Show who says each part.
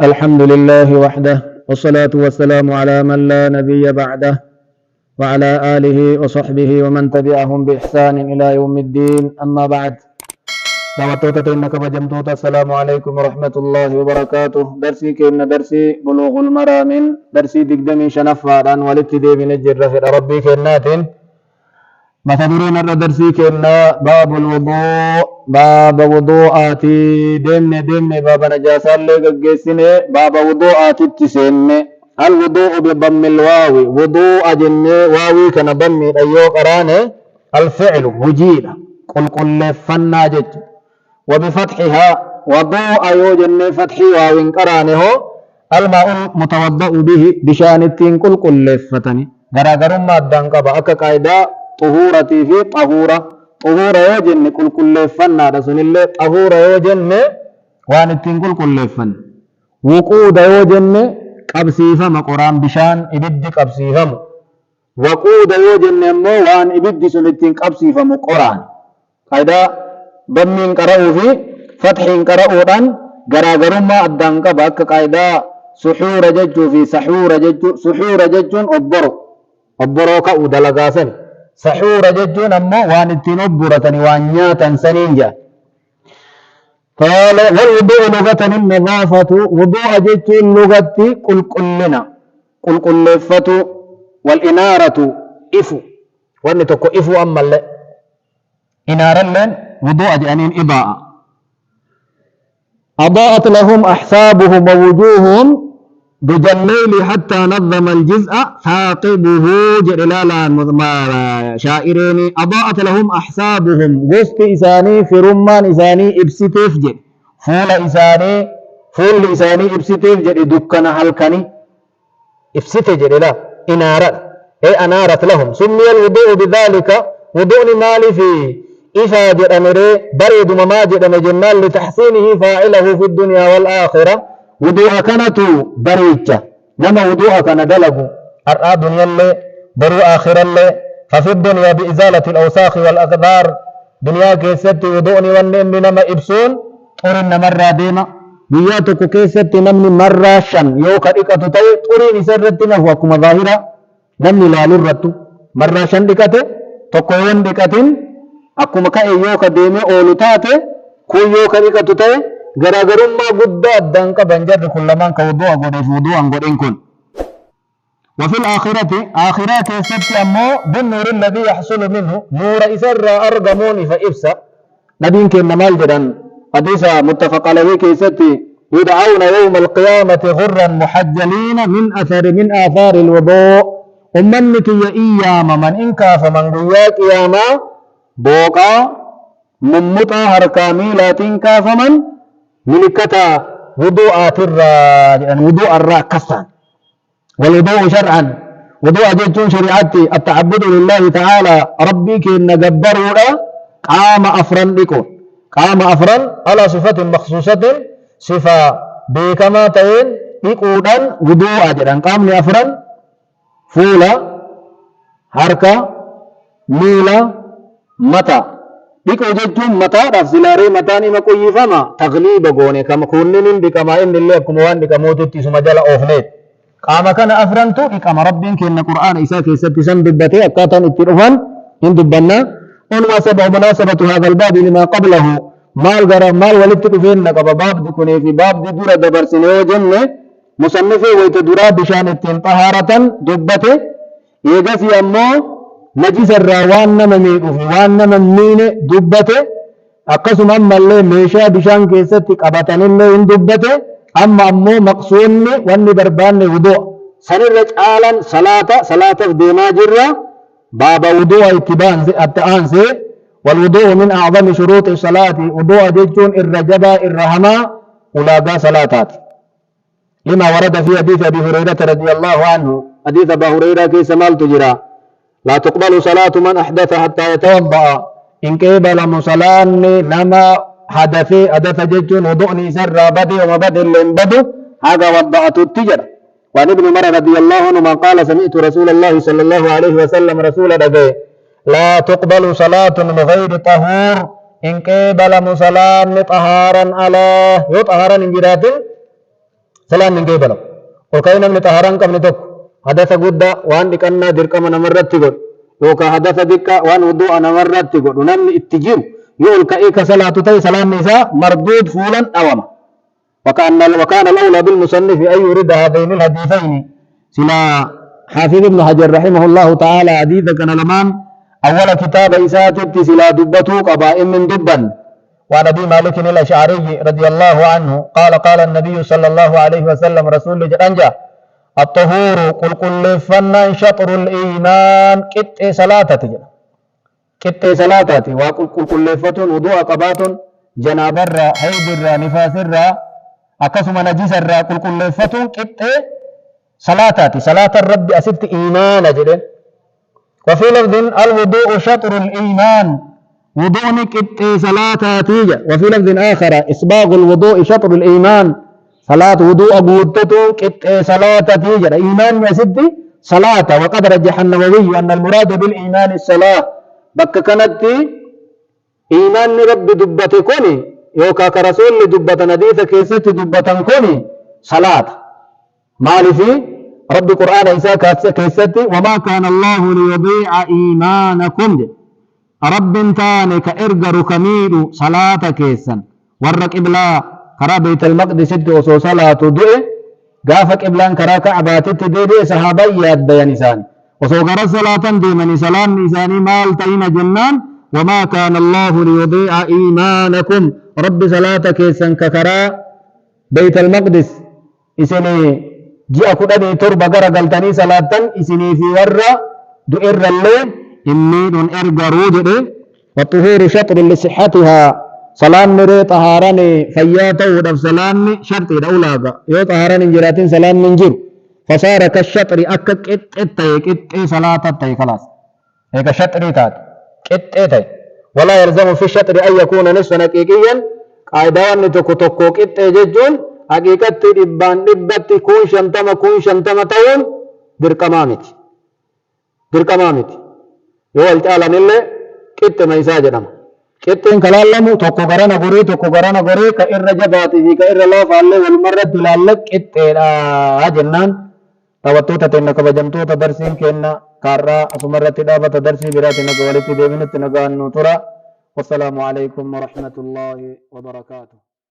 Speaker 1: الحمد لله وحده والصلاة والسلام على من لا نبي بعده وعلى آله وصحبه ومن تبعهم بإحسان إلى يوم الدين أما بعد دعوتك إنك بجمتوت السلام عليكم ورحمة الله وبركاته درسي كإن درسي بلوغ المرام درسي دقدمي شنفا عن والدتي من الجر في ربي كإنات مثلين الدرسي كإن باب الوضوء باب وضوءاتي دمن باب نجاسة لقسنة باب وضوءاتي تسن الوضوء بضم الواو وضوء جنة واوي كان ضم أيوك أرانه الفعل وجيل قل فناجج وبفتحها وضوء أيو جنة فتحي واو كرانه الماء المتوضأ به بشان التين قل فتني غرغر ما الدنقب أكا قايدا طهورتي في طهورة طهورة يوجن كل فن رسول الله طهورة يوجن وان التنقل كل فن وقود يوجن قبسيفة مقران بشان إبد قبسيفة وقود يوجن مو وان إبد سنتين قبسيفة مقران هذا ضمين قرأوا في فتحين قرأوا دان غراغرما الدنك باك قايدا سحور ججو في سحور ججو أبرو كأو دلقاسن سحور ججون أمو وان التنبرة وانياتا سنينجا قال والوضوء لغة النظافة وضوء ججون لغة قل قلفة والإنارة إفو وان تكو إفو أما اللي إنارا لن وضوء جانين إضاءة أضاءت لهم أحسابهم ووجوههم بجليل حتى نظم الجزء ثاقبه جلالا شائرين أضاءت لهم أحسابهم قسط إساني في رمان إساني إبسيتيف جد فول إساني إبسيتيف جد دكنا حلقني إبسيتي جد لا إنارة أي أنارت لهم سمي الوضوء بذلك وضوء مالي في إفا جد أمري بريد مماجد مجنال لتحسينه فاعله في الدنيا والآخرة وضوء كانت بريجة نما وضوء كان دلقوا أرآ دنيا اللي برو آخر اللي ففي الدنيا بإزالة الأوساخ والأقدار دنيا كيست وضوءني ونم نما إبسون طرين مرة ديما بياتك كيست نمني مرة شن يوكا إكتو تاي طرين سرتنا هو كما ظاهرة نمني لالو رتو مرة شن دكته تقوين دكتين أكما كأي يوكا ديمي أولو تاتي كو يوكا إكتو تاي غراغرما غدا أدنك بنجر كلمان كوضوء غدف وضوء غدين كن وفي الآخرة آخرات السبت أمو بالنور الذي يحصل منه نور إسر أرغمون فإبسا نبين كنا مالجدا حديث متفق عليه كيستي يدعون يوم القيامة غرا محجلين من آثار الوضوء أمنك يا إيام من إنكا فمن قياك إياما بوقا ممتا هركامي لا تنكا فمن ملكتا وضوءات وضوء الراكسان والوضوء شرعا وضوء جيتون شريعتي التعبد لله تعالى ربي كإن جبروا قام أفرن على صفة مخصوصة صفة بكما تين يقودان وضوء أجران قام لأفرن فولا حركة ميلا متى بيكو جتون متى رفزلاري متاني مكوي فما تغليب غوني كما كونين بكما إن الله كموان بكموتي سمجال أوفنيت قام كان أفرنتو إقام ربين كإن القرآن إساء كيسا تسن دبتي أكاتن اترفان إن دبنا ونواسبه مناسبة هذا الباب لما قبله مال ولدتك فين نقب باب دكوني في باب دي دورة دبر سنو جنة مصنفي ويتدورا بشان التنطهارة دبتي يغسي أمو نجس الروان نمميقو في وان نممين دبته أقسم أما اللي ميشا بشان كيستك أبطان اللي إن دبته أما أمو مقصون واني بربان وضوء سنرج آلا صلاة ديما جرة باب وضوء اتبان التآنسي والوضوء من أعظم شروط الصلاة وضوء ججون الرجبة الرحمة ولاقا صلاتات لما ورد في حديث أبي هريرة رضي الله عنه حديث أبي هريرة كيس مال تجرى لا تقبل صلاة من أحدث حتى يتوضأ إن قبل مصلان نما حدث ججون وضعني سر بدي ومبدي اللي بدو هذا وضعت التجر وعن ابن عمر رضي الله عنه قال سمعت رسول الله صلى الله عليه وسلم رسول ربي لا تقبل صلاة من غير طهور إن قبل مصلان طهارا على يطهرا إن جرات salaan hin geebalamu. Ol ka'ee namni xaharaan qabne tokko hadasa guddaa waan dhiqannaa dirqama namarratti godhu yookaan hadasa xiqqaa waan wudu'a namarratti godhu namni itti jiru yoo ol ka'ee ka salaatu ta'e salaanni isaa marduud fuulan dhawama. وكان الأولى بالمصنف أن يريد هذين الحديثين سلا حافظ ابن حجر رحمه الله تعالى حديث كان لمان أول كتاب إساتت سلا دبتو قبائم من دبا وعن أبي مالك الأشعري رضي الله عنه قال النبي صلى الله عليه وسلم رسول جرانجا الطهور قل فنا شطر الإيمان كت صلاتي كت صلاتي وقل فتن وضوء قبات جناب الرا حيد الرا نفاس الرا أكسم نجيس الرا قل فتن كت صلاتي صلاة الرب أسبت إيمان جده وفي لفظ الوضوء شطر الإيمان وضوء كت صلاتي وفي لفظ آخر إسباغ الوضوء شطر الإيمان صلاة وضوء قوتته كت صلاتي جده إيمان أسبت صلاة وقد رجح النووي أن المراد بالإيمان الصلاة بك كانت إيمان رب دبت كوني يوكا كرسول دبت نديث كيست دبت كوني صلاة مالي في رب قرآن إيسا كيست وما كان الله ليضيع إيمانكم رب تاني كإرقر كمير صلاة كيسا ورق إبلا كرا بيت المقدس وصو صلاة دعي قافك إبلان كرا كعباتت دي صحابيات بيانيسان وصو قرى صلاة ديمني سلام نساني مال تين جنان وما كان الله ليضيع إيمانكم رب صلاة كيسا ككرا بيت المقدس إسني جاء كدني تربة قرى قلتني صلاة إسني في ورى دئر الليل إميد إرقى رودئ والطهور شطر لصحتها صلاة نري طهاراني فياتا ودف صلاة شرط الأولاغا يو طهاراني جراتين صلاة من جر فصار كالشطر أكا كت صلاة تي خلاص هيك شطري تات كت ولا يلزم في الشطر أن يكون نصفا حقيقيا قاعدة تكو تكو كت ججون حقيقة دبان دبت كون شمتما تون دركمامت يو التعالى نلي كت ما يساجدهم كتن كلامه توكو غرانا غوري كإر جباتي في كإر الله فعله والمرة دلالك كتنا جنان توتوتا تنك بجمتوتا درسين كنا كارا أسمرة تدابة درسي براتنا قولتي ديمنة نغان نطرا والسلام عليكم ورحمة الله وبركاته.